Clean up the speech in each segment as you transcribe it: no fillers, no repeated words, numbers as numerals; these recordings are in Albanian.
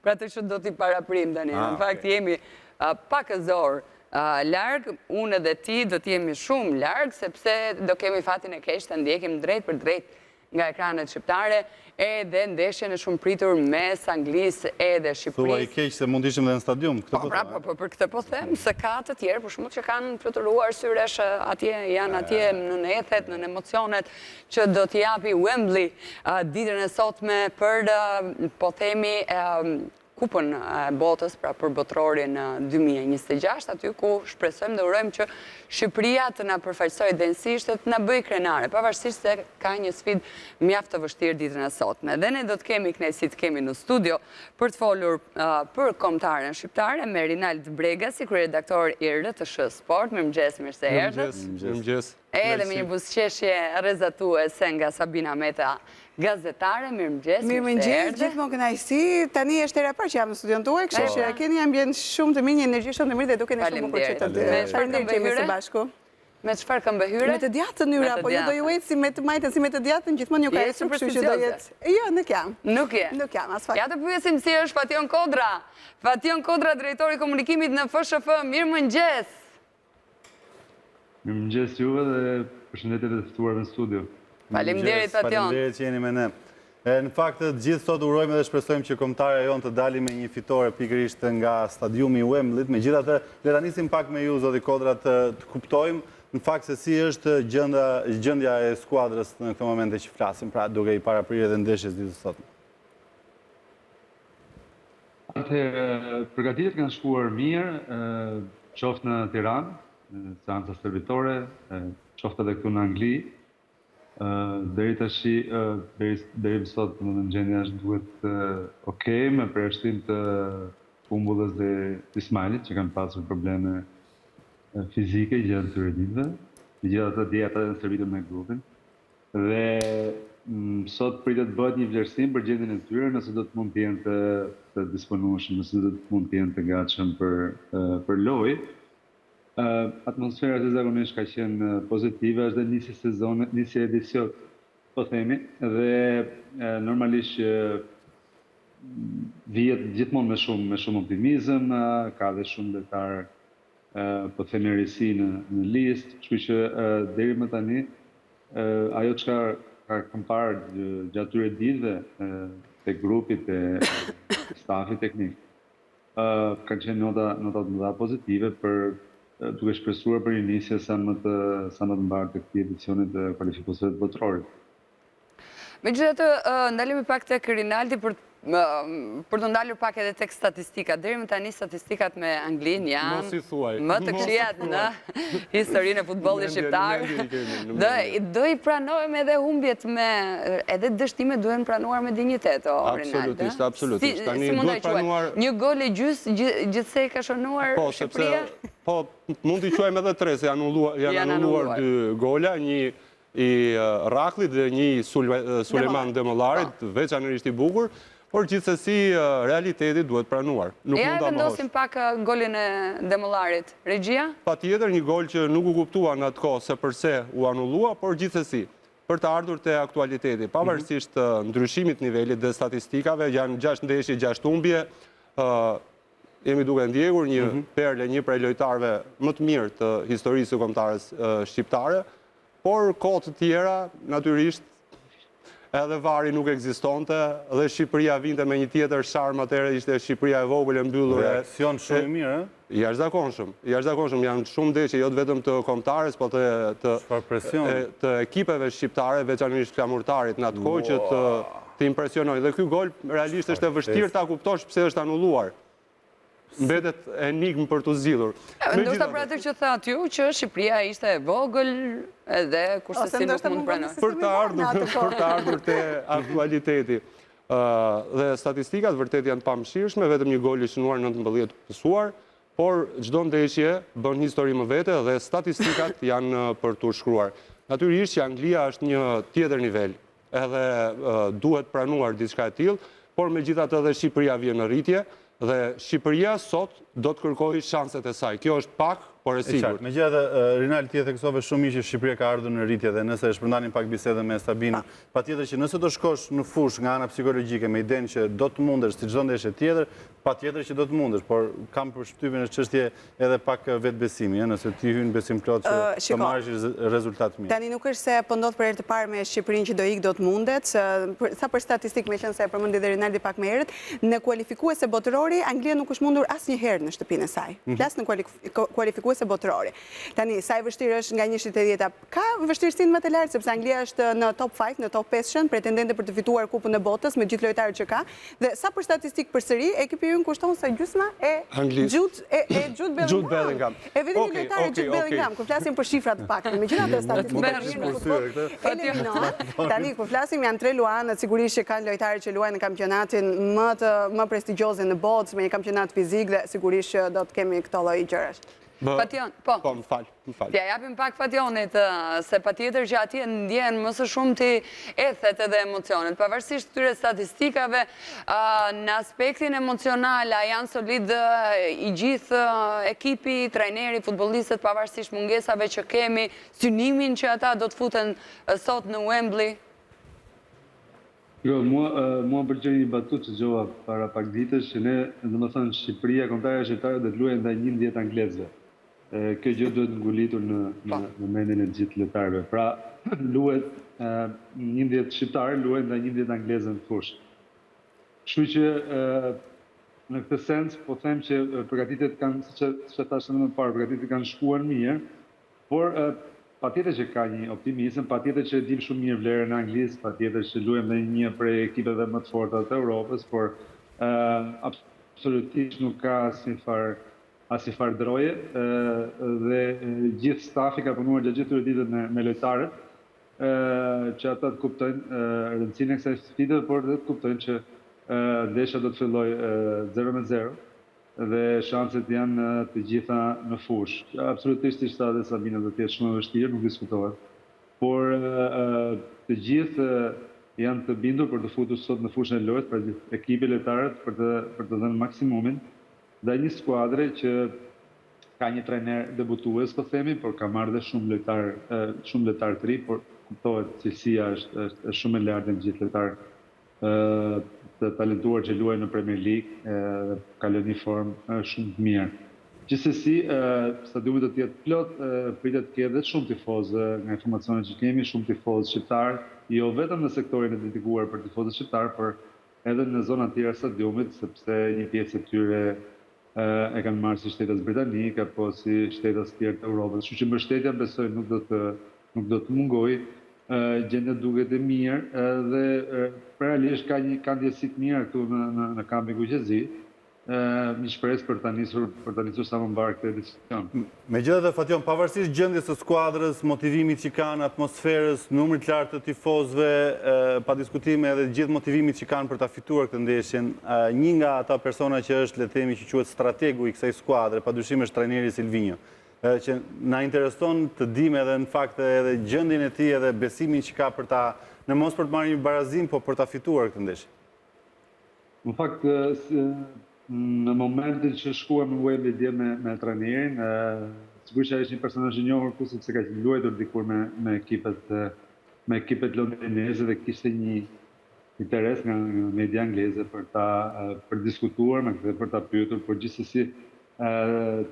Pra të që do t'i paraprim tani. Në fakt jemi pak e zorë largë, unë dhe ti do t'jemi shumë largë, sepse do kemi fatin e keq të ndjekim drejt për drejt nga ekranet shqiptare, edhe ndeshjen e shumë pritur mes Anglisë edhe Shqipërisë. Thua i keq se mund ishim dhe në stadium. Për këtë po them, se ka të tjerë, për shumë që kanë fluturuar syresh atje, janë atje në nethet, në emocionet, që do t'i japi Wembley ditën e sotme për, po themi, kupën e botës, pra për botrorin 2026, aty ku shpresojmë dhe urojmë që Shqipëria të na përfaqësojë densisht, të na bëjë krenare, pavarësisht se ka një sfidë mjaft të vështirë ditën e sotme. Dhe ne do të kemi kënaqësi të kemi në studio për të folur për kombëtaren shqiptare me Rinald Bregasi, kryeredaktor i RTS Sport. Mirëmëngjes, mirë se erdhët. Mirëmëngjes. Edhe me një buzëqeshje rrezatuese nga Sabina Meta, gazetare. Mirëmëngjes. Mirëmëngjes, gjithmonë kënaqësi. Tani është era parë që jam në studion tuaj, kështu që keni ambient shumë të mirë, një energji shumë të mirë dhe dukeni shumë bukur që të faleminderit që jemi së bashku. Me çfarë këmbëhyre? Me të djathtën yra, po ju do ju ecë si me të majtën, si me të djathtën, gjithmonë ju ka ecur, kështu që do jetë. Jo, nuk jam. Nuk je? Nuk jam, as fakt. Ja të pyesim si është Fation Kodra. Fation Kodra, drejtori i komunikimit në FSHF. Mirëmëngjes. Mirëmëngjes juve dhe përshëndetje të ftuarve në studio. Faleminderit Fation. Faleminderit që jeni me ne. Në fakt, gjithë sot urojmë dhe shpresojmë që kombëtarja jonë të dali me një fitore pikërisht nga stadiumi Wembley. Megjithatë, le ta nisim pak me ju, zoti Kodra, të kuptojmë në fakt se si është gjendja e skuadrës në këtë moment që flasim, pra duke i paraprirë edhe ndeshjes ditës së sotme. Përgatitjet kanë shkuar mirë, qoftë në Tiranë, në seanca servitore, qoftë edhe këtu në Angli. Deri tashi, deri sot, në gjendja është duhet okej, me përjashtim të humbullës dhe Ismailit, që kanë pasur probleme fizike gjatë këtyre ditëve, gjithatë djeta dhe servitur me grupin. Dhe sot pritet bëhet një vlerësim për gjendjen e tyre, nëse do të mund të jenë të disponueshëm, nëse do të mund të jenë të gatshëm për lojë. Atmosfera e zakonisht ka qenë pozitive, është dhe nisje edicion, po themi, dhe normalisht vihet gjithmonë me shumë optimizëm, ka dhe shumë lojtarë, po themi risi në listë, kështu që deri më tani ajo çka kam parë gjatë këtyre ditëve te grupi, te stafi teknik, kanë qenë nota të mëdha pozitive për duke shpresuar për një nisje sa më të mbarë të këtij edicioni të kualifikuesve të botrorit. Megjithatë, ndalemi pak tek Rinaldi për të ndalur pak edhe tek statistikat. Deri më tani statistikat me Anglinë janë më të këqijat në historinë e futbollit shqiptar. Do i pranojmë edhe humbjet edhe dështimet duhen pranuar me dinjitet, Rinaldi. Absolutisht. Si mund ta quaj? Një gol e gjys gjithsej ka shënuar Shqipëria? Po, mund t'i quajmë edhe tre, se janë anulluar 2 gola, një i Raklit dhe një i Sulejman Demollarit, veçanërisht i bukur, por gjithsesi realiteti duhet pranuar. Ja e vendosim pak golin e Demollarit. Regjia? Patjetër, një gol që nuk u kuptua në atë kohë se përse u anullua, por gjithsesi, për të ardhur te aktualiteti, pavarësisht ndryshimit nivelit dhe statistikave, janë 6 ndeshje, 6 humbje, jemi duke ndjekur një perle, një prej lojtarëve më të mirë të historisë së kombëtarës shqiptare, por kohë të tjera, natyrisht, edhe vari nuk ekzistonte dhe Shqipëria vinte me një tjetër sharm, atëherë ishte Shqipëria e vogël e mbyllur. Reakcion shumë i mirë, Jashtëzakonshëm. Janë shumë ndeshje jo vetëm të kombëtarës, po të ekipeve shqiptare, veçanërisht flamurtarit në atë kohë që të impresionojë. Dhe ky gol realisht është e vështirë ta kuptosh pse është anulluar. Mbetet enigmë për të zgjidhur. Ndoshta për atë që thatë ju, që Shqipëria ishte e vogël edhe kurse si nuk mund pranoj. Për të ardhur te aktualiteti. Dhe statistikat vërtet janë pamëshirshme, vetëm një gol i shënuar 19 pësuar, por çdo ndeshje bën histori më vete dhe statistikat janë për të shkruar. Natyrisht që Anglia është një tjetër nivel, edhe duhet pranuar diçka e tillë, por megjithatë edhe Shqipëria vjen në rritje. Dhe Shqipëria sot do të kërkojë shanset e saj. Kjo është pak, por e sigur. Megjithatë, Rinaldi, ti e theksove shumë mirë që Shqipëria ka ardhur në rritje dhe nëse e shpërndanin pak bisedën me Sabinën, patjetër që nëse do shkosh në fushë nga ana psikologjike me idenë që do të mundesh si çdo ndeshje tjetër, patjetër që do të mundesh, por kam përshtypjen është çështje edhe pak vetbesimi, nëse ti hyn besim plot që të marrësh rezultat mirë. Tani nuk është se po ndodh për herë të parë me Shqipërinë që do ikë do të mundet, sa për statistikë me qenë se e përmendi dhe Rinaldi pak më herët, në kualifikuese botërori Anglia nuk është mundur asnjëherë në shtëpinë e saj. Flas në kualifikuese botërori. Tani sa e vështirë është nga 1/80, ka vështirësinë më të lartë sepse Anglia është në top 5, në top 5 pretendente për të fituar Kupën e Botës me gjithë lojtarët që ka, dhe sa për statistikë përsëri, ekipi ynë kushton sa gjysma e Jude Bellingham. E vetëm një lojtar e Jude Bellingham, kur flasim për shifra të pakta, megjithatë statistikë tani kur flasim janë 3 luanët, sigurisht që kanë lojtarë që luajnë në kampionatin më prestigjioze në botë, me një kampionat fizik dhe sigurisht që do të kemi këto lloj gjërash. Fation, po. Po, më fal. Ja japim pak Fationit, se patjetër që atje ndjen më së shumti ethet edhe emocionet. Pavarësisht këtyre statistikave, në aspektin emocional, a janë solid i gjithë ekipi, trajneri, futbollistët, pavarësisht mungesave që kemi, synimin që ata do të futen sot në Wembley? Jo, mua pëlqen një batut që gjova para pak ditësh, që ne, domethënë Shqipëria, kombëtarja shqiptare do të luajë ndaj 11 anglezëve. Kjo gjë duhet ngulitur në mendjen e gjithë lojtarëve. Pra, luhet 11 shqiptarë luajnë ndaj 11 anglezë në fushë. Kështu që në këtë sens po them që përgatitjet kanë, siç e thash më parë, përgatitjet kanë shkuar mirë, por patjetër që ka një optimizëm, patjetër që dim shumë mirë vlerën e Anglisë, patjetër që luajmë në një prej ekipeve më të forta të Evropës, por absolutisht nuk ka asnjëfar droje dhe gjithë stafi ka punuar gjatë gjithë këtyre ditëve me lojtarët që ata të kuptojnë rëndësinë e kësaj sfide, por dhe të kuptojnë që ndeshja do të fillojë 0-0 dhe shanset janë të gjitha në fushë. Absolutisht ishte edhe Sabina do të jetë shumë e vështirë, nuk diskutohet. Por të gjithë janë të bindur për të futur sot në fushën e lojës, pra ekipi lojtarët për të dhënë maksimumin. Dhe një skuadre që ka një trajner debutues, po themi, por ka marrë dhe shumë lojtar të ri, por kuptohet cilësia është shumë e lartë në gjithë lojtar të talentuar që luajnë në Premier League dhe ka lënë një formë shumë të mirë. Gjithsesi, stadiumi do të jetë plot, pritet të ketë dhe shumë tifozë nga informacionet që kemi, shumë tifozë shqiptar, jo vetëm në sektorin e dedikuar për tifozët shqiptar, por edhe në zonat tjera stadiumit, sepse një pjesë e tyre e kanë marrë si shtetas britanik apo si shtetas tjerë të Europës. Kështu që mbështetja besoj nuk do të mungojë, gjendja duket e mirë dhe realisht ka ndjesi të mira këtu në kampin Kuqezi. Një shpresë për ta nisur sa më mbar këtë edición. Megjithatë, Fation, pavarësisht gjendjes së skuadrës, motivimit që kanë, atmosferës, numrit të lartë të tifozëve, pa diskutime edhe gjithë motivimit që kanë për ta fituar këtë ndeshje, një nga ata persona që është, le të themi, që quhet strategu i kësaj skuadre, padyshim është trajneri Silvinho, që na intereson të dimë edhe në fakt edhe gjendjen e tij edhe besimin që ka për ta, në mos për të marrë një barazim, po për ta fituar këtë ndeshje. Në fakt, në momentin që shkuam në Wembley dje me trajnerin, sigurisht ai është një personazh i njohur ku sepse ka luajtur dikur me ekipet londineze dhe kishte një interes nga media angleze për diskutuar me këtë, për ta pyetur, por gjithsesi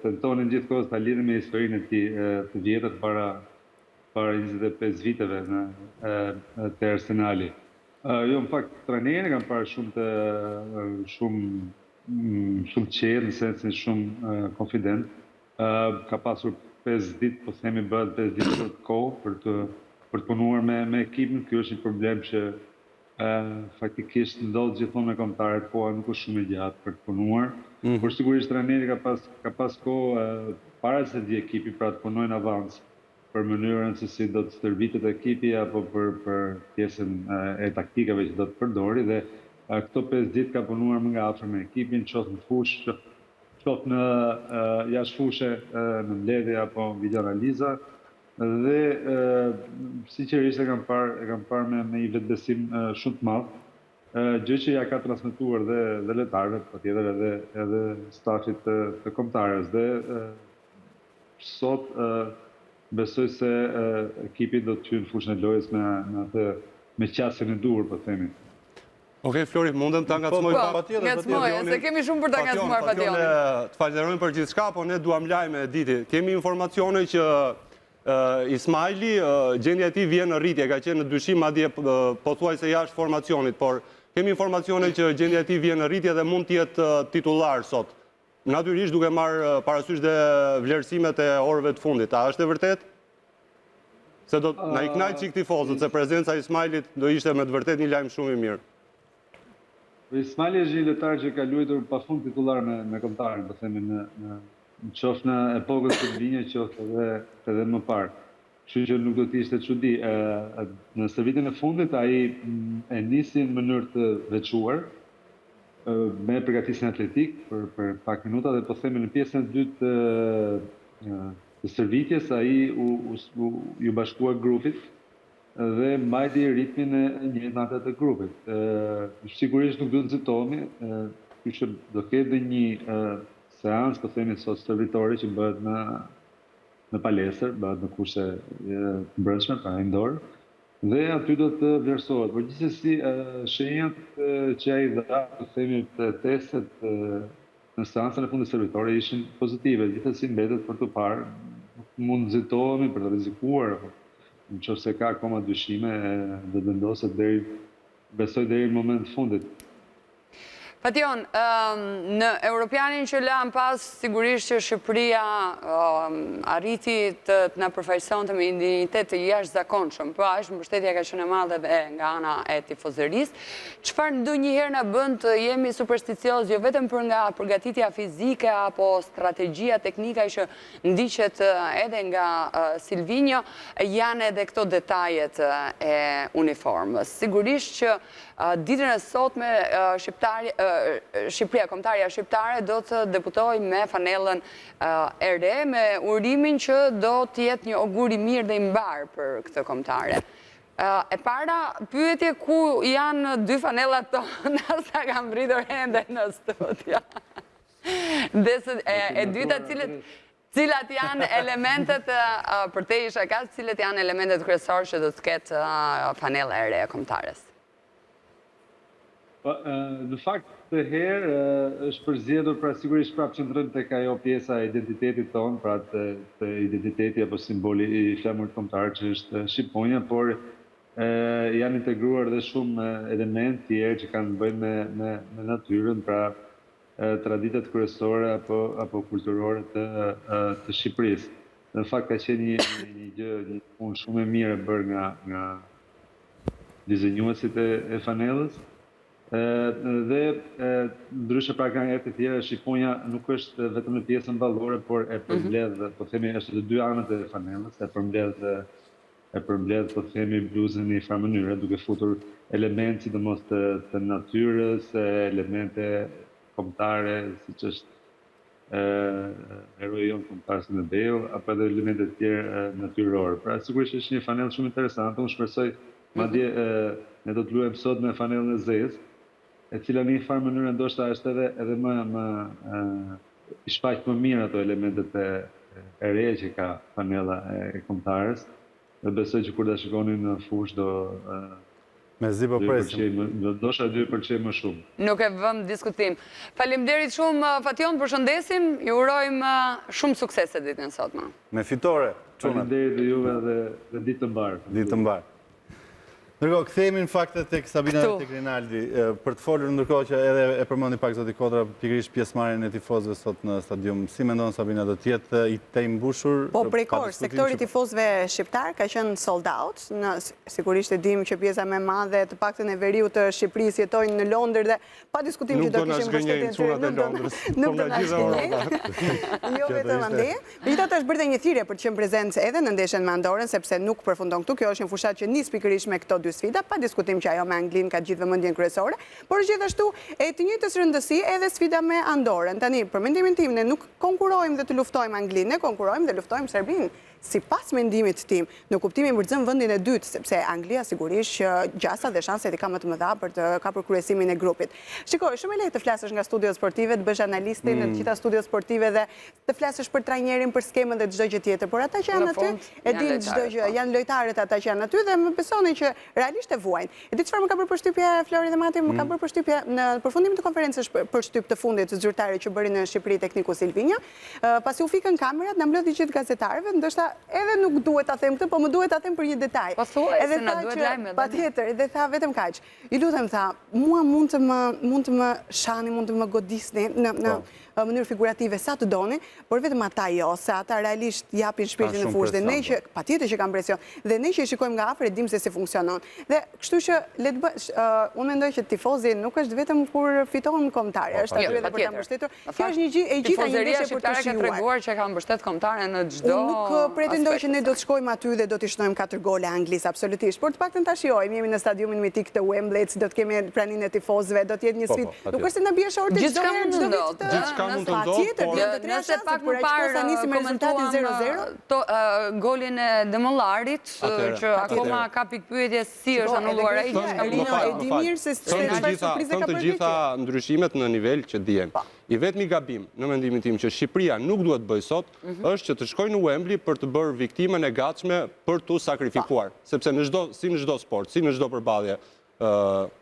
tentonin gjithkohës ta lidhin me historinë e tij të vjetër para 25 viteve të Arsenali. Jo, në fakt, trajnerin kam parë shumë qetë, në sensin shumë konfident. Ka pasur 5 ditë, po themi bëhet 5 ditë të kohë për të punuar me ekipin. Ky është një problem që faktikisht ndodh gjithmonë me kombëtarët, po nuk është shumë e gjatë për të punuar. Por sigurisht trajneri ka pas kohë para se di ekipi pra të punojnë në avans për mënyrën se si do të stërvitet ekipi apo për pjesën e taktikave që do të përdori dhe këto 5 ditë ka punuar më nga afër me ekipin, qoftë në fushë, qoftë në jashtë fushë, në mbledhje apo videoanaliza dhe sinqerisht e kam parë me një vetbesim shumë të madh, gjë që ja ka transmetuar dhe lojtarëve, patjetër edhe stafit të kombëtarës dhe sot besoj se ekipi do të hyjë në fushën e lojës me qasjen e duhur, po themi. Okej, Flori, mundem ta ngacmoj ngacmoj, se kemi shumë për ta ngacmuar Fationin. Të falenderojmë për gjithçka, po ne duam lajme Diti. Kemi informacione që Ismaili, gjendja e tij vjen në rritje, ka qenë në dyshim madje pothuajse jashtë formacionit, por kemi informacione që gjendja e tij vjen në rritje dhe mund të jetë titullar sot. Natyrisht duke marrë parasysh dhe vlerësimet e orëve të fundit. A është e vërtet? Se do na i kënaq çik tifozët, se prezenca e Ismailit do ishte me të vërtet një lajm shumë i mirë. Ismaili është një lojtar që ka luajtur pafund titullar me Kombëtarin, po themi në qoftë në epokën të linjë, qoftë edhe më parë. Kështu që nuk do të ishte çudi. Në stërvitjen e fundit ai e nisi në mënyrë të veçuar me përgatitjen atletik për pak minuta dhe po themi në pjesën e dytë të stërvitjes ai u bashkua grupit dhe mbajti ritmin e njëjtë të grupit. Sigurisht nuk do të nxitohemi, kështu që do ketë një seancë, po themi sot stërvitore që bëhet në palestër, bëhet në kurse të brendshme, pra indoor, dhe aty do të vlerësohet. Por gjithsesi shenjat që ai dha, po themi të testet në seancën e fundit stërvitore ishin pozitive, gjithsesi mbetet për të parë, nuk mund nxitohemi për të rrezikuar. Nëse ka akoma dyshime dhe vendoset besoj deri në moment të fundit. Fation, në Europianin që lan pas, sigurisht që Shqipëria arriti të na përfaqësonte me indinitet të jashtëzakonshëm, po është mbështetja ka qenë e madhe dhe nga ana e tifozërisë. Çfarë ndonjëherë na bën të jemi supersticioz, jo vetëm për nga përgatitja fizike apo strategjia teknike që ndiqet edhe nga Silvinho, janë edhe këto detajet e uniformës. Sigurisht që ditën e sotme Shqipëria, kombëtarja shqiptare do të debutojë me fanellën e re, me urimin që do të jetë një augur i mirë dhe i mbar për këtë kombëtare. E para, pyetje ku janë dy fanellat tona, sa kanë mbritur ende në studio. E dyta, cilat janë elementet, për te isha ka, cilat janë elementet kryesor që do të ketë fanella e re e kombëtares? Në fakt të herë është përzgjedhur, pra sigurisht prapë qëndrojmë tek ajo pjesa e identitetit tonë, pra të identiteti apo simboli i flamurit kombëtar që është shqiponja, por janë integruar dhe shumë elementë tjerë që kanë bëjnë me natyrën, pra traditat kryesore apo kulturore të Shqipërisë. Në fakt ka qenë një punë shumë e mirë bërë nga dizenjuesit e fanellës. Dhe ndryshe pra nga herë të tjera, shqiponja nuk është vetëm në pjesën ballore, por e përmbledh, po themi, është të dy anët e fanellës, e përmbledh, po themi, bluzën në një farë mënyrë, duke futur elemente sidomos të natyrës, elemente kombëtare, siç është heroi jon kombëtar Snebeu, apo edhe elemente të tjera natyrore. Pra sigurisht është një fanellë shumë interesante, unë shpresoj, madje ne do të luajmë sot me fanellën e zezë, e cila në një farë mënyrë ndoshta është edhe më i shfaq më mirë ato elementet e re që ka fanella e kombëtares. Dhe besoj që kur ta shikoni në fushë do ndoshta do ju pëlqejë më shumë. Nuk e vëm diskutim. Faleminderit shumë Fation, përshëndesim, ju urojmë shumë suksese ditën e sotme. Me fitore. Faleminderit dhe juve dhe ditë të mbarë. Ditë të mbarë. Ndërkohë, kthehemi në fakt tek Sabina dhe tek Rinaldi, për të folur ndërkohë që edhe e përmendi pak zoti Kodra pikërisht pjesëmarrjen e tifozëve sot në stadium. Si mendon Sabina, do të jetë i tej mbushur? Po prekor, sektori i tifozëve shqiptar ka qenë sold out. Sigurisht e dim që pjesa më e madhe të paktën e veriut të Shqipërisë jetojnë në Londër dhe pa diskutim që do kishim mbështetjen e nuk do na shkënjej. Jo vetëm ande. Megjithatë është bërë një thirrje për të qenë prezencë edhe në ndeshjen me Andorën, sepse nuk përfundon këtu. Kjo është një fushat që nis pikërisht me këto sfida, pa diskutim që ajo me Anglin ka gjithë vëmendjen kryesore, por gjithashtu e të njëjtës rëndësi edhe sfida me Andorën. Tani, për mendimin tim, ne nuk konkurojmë dhe të luftojmë Anglin, ne konkurojmë dhe luftojmë Serbinë. sipas mendimit tim, në kuptimin përzëm vendin e dytë, sepse Anglia sigurisht që gjasa dhe shanset i ka më të mëdha për të kapur kryesimin e grupit. Shikoj, shumë e lehtë të flasësh nga studiot sportive, të bësh analistin në të gjitha studiot sportive dhe të flasësh për trajnerin, për skemën dhe çdo gjë tjetër, por ata që janë aty e dinë çdo gjë, janë lojtarët ata që janë aty dhe më besoni që realisht e vuajnë. E di çfarë më ka bërë përshtypje Flori dhe Mati, më ka bërë përshtypje në përfundimin të konferencës përshtyp të fundit të zyrtarit që bëri në Shqipëri tekniku Silvinja, pasi u fikën kamerat, na mblodhi gjithë gazetarëve, ndoshta edhe nuk duhet ta them këtë, po më duhet ta them për një detaj. Po thuaj se na duhet lajme. Patjetër, dhe tha vetëm kaq. Ju lutem, tha, mua mund të më shani, mund të më godisni në mënyrë figurative sa të doni, por vetëm ata jo, se ata realisht japin shpirtin në fushë dhe ne që patjetër që kanë presion dhe ne që i shikojmë nga afër e dimë se si funksionon. Dhe kështu që le të bësh, unë mendoj që tifozi nuk është vetëm kur fiton kombëtare, është aty edhe për ta mbështetur. Kjo është një e gjitha një ndeshje për të shijuar. Ka treguar që ka mbështet kombëtare në çdo. Unë nuk pretendoj që ne do të shkojmë aty dhe do të shnojmë 4 gole Anglisë, absolutisht, por të paktën ta shijojmë, jemi në stadiumin mitik të Wembley, do të kemi praninë e tifozëve, do të jetë një sfidë. Nuk është se na bie shorti çdo herë, çdo vit. Gjithçka mund të ndodhë, nëse pak më parë komentuam golin e Demollarit, që akoma ka pikpyetje si është anulluar ai. Të gjitha ndryshimet në nivel që dihen. I vetmi gabim, në mendimin tim, që Shqipëria nuk duhet bëj sot, është që të shkojë në Wembley për të bërë viktimën e gatshme për të sakrifikuar. Sepse si në çdo sport, si në çdo përballje,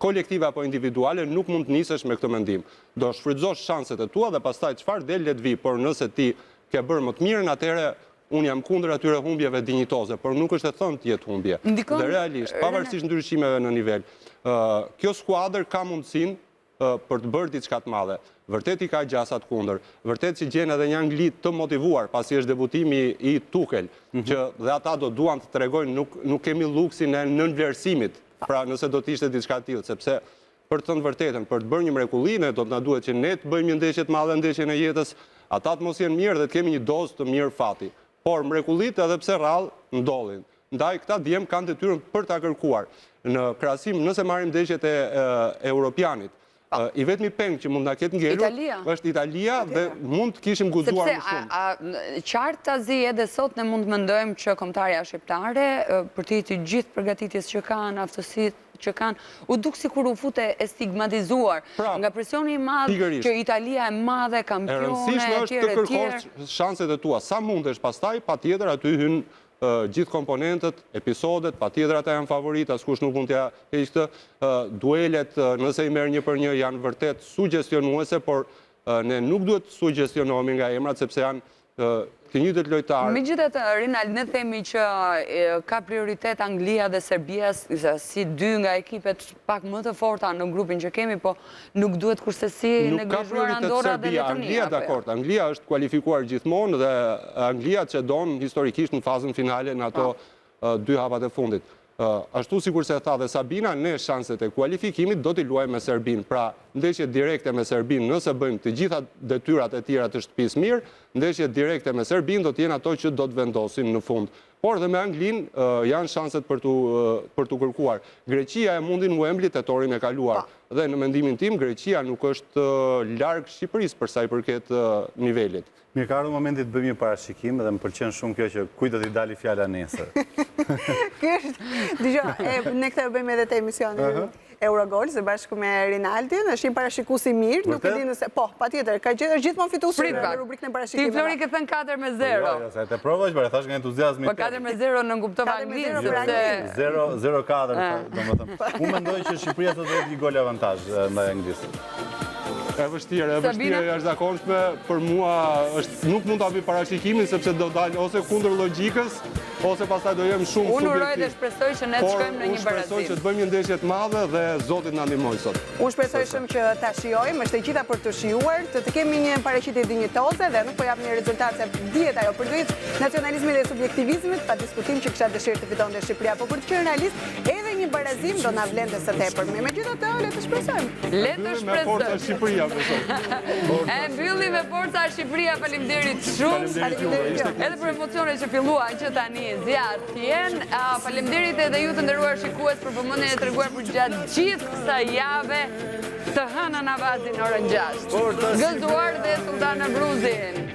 kolektive apo individuale, nuk mund të nisesh me këtë mendim. Do shfrytëzosh shanset e tua dhe pastaj çfarë del le të vi, por nëse ti ke bërë më të mirën, atëherë unë jam kundër atyre humbjeve dinjitoze, por nuk është e thënë të jetë humbje. Dhe realisht, pavarësisht ndryshimeve në nivel, kjo skuadër ka mundësinë për të bërë diçka të madhe. Vërtet i ka gjasat kundër, vërtet që gjen edhe një Angli të motivuar, pasi është debutimi i Tuchel, që dhe ata do duan të tregojnë nuk kemi luksin e nënvlerësimit, pra nëse do të ishte diçka të tillë, sepse për të thënë vërtetën, për të bërë një mrekulli, ne do të na duhet që ne të bëjmë një ndeshje të madhe, ndeshjen e jetës, ata të mos jenë mirë dhe të kemi një dozë të mirë fati. Por mrekullit edhe pse rrallë ndodhin. Ndaj këta djem kanë detyrën për ta kërkuar. Në krahasim, nëse marrim ndeshjet e Europianit, i vetmi peng që mund na ketë ngelur është Italia dhe mund të kishim guxuar më shumë. Sepse qartazi edhe sot ne mund të mendojmë që kombëtarja shqiptare për të gjithë përgatitjes që kanë, aftësitë që kanë, u duk sikur u fute e stigmatizuar nga presioni i madh që Italia e madhe, kampione, e rëndësishme është të kërkosh shanset e tua sa mundesh, pastaj patjetër aty hyn gjithë komponentët, episodet, patjetër ata janë favorit, askush nuk mund t'ja heq këtë, duelet, nëse i merr një për një, janë vërtet suggestionuese, por ne nuk duhet të suggestionohemi nga emrat, sepse janë të njëjtët lojtarë. Megjithatë, Rinald, ne themi që ka prioritet Anglia dhe Serbia si dy nga ekipet pak më të forta në grupin që kemi, po nuk duhet kursesi neglizhuar Andorra dhe Letonia. Anglia, dakord. Anglia është kualifikuar gjithmonë dhe Anglia që don historikisht në fazën finale në ato 2 hapat e fundit. Ashtu sikur se tha dhe Sabina, ne shanset e kualifikimit do t'i luajmë me Serbin. Pra, ndeshje direkte me Serbin, nëse bëjmë të gjitha detyrat e tjera të shtëpisë mirë, ndeshje direkte me Serbin do t'jenë ato që do të vendosin në fund. Por dhe me Anglin janë shanset për t'u kërkuar. Greqia e mundi në Wembley tetorin e kaluar. Dhe në mendimin tim, Greqia nuk është larg Shqipërisë për sa i përket nivelit. Mirë, ka ardhur momenti të bëjmë një parashikim dhe më pëlqen shumë kjo që kujt do t'i dali fjala nesër. Dgjoj, ne këtë bëjmë edhe te emisioni Eurogol, së bashku me Rinaldin, është një parashikues i mirë, nuk e di nëse, po, patjetër, ka gjithmonë fituesi në rubrikën e parashikimeve. Ti Flori ke thënë 4-0. Jo, sa e provoj, por e thash nga entuziazmi. Po 4-0 në kuptova Anglisë, sepse 0-4, domethënë. Unë mendoj që Shqipëria do të ketë një gol avantazh ndaj Anglisë. E vështirë e jashtëzakonshme, për mua nuk mund ta bëj parashikimin sepse do dalë ose kundër logjikës, ose pastaj do jem shumë subjektiv. Unë uroj dhe shpresoj që ne të shkojmë në një barazim. Unë shpresoj që të bëjmë një ndeshje të madhe dhe Zoti na ndihmoj sot. Unë shpresoj shumë që ta shijojmë, është e gjitha për të shijuar, të kemi një paraqitje dinjitoze dhe nuk po jap një rezultat se dihet ajo përdit nacionalizmit dhe subjektivizmit, pa diskutim që kisha dëshirë të fitonte Shqipëria, por për të qenë realist, edhe një barazim do na vlente së tepërmi. Megjithatë, le të shpresojmë. Le të shpresojmë. E mbylli me forca Shqipëria, faleminderit shumë. Edhe për emocionet që filluan që tani zjarrt jenë. Faleminderit edhe ju të nderuar shikues për vëmendjen e treguar për gjatë gjithë kësaj jave të hënën avazin orën 6. Gëzuar dhe Sultana Bruzin.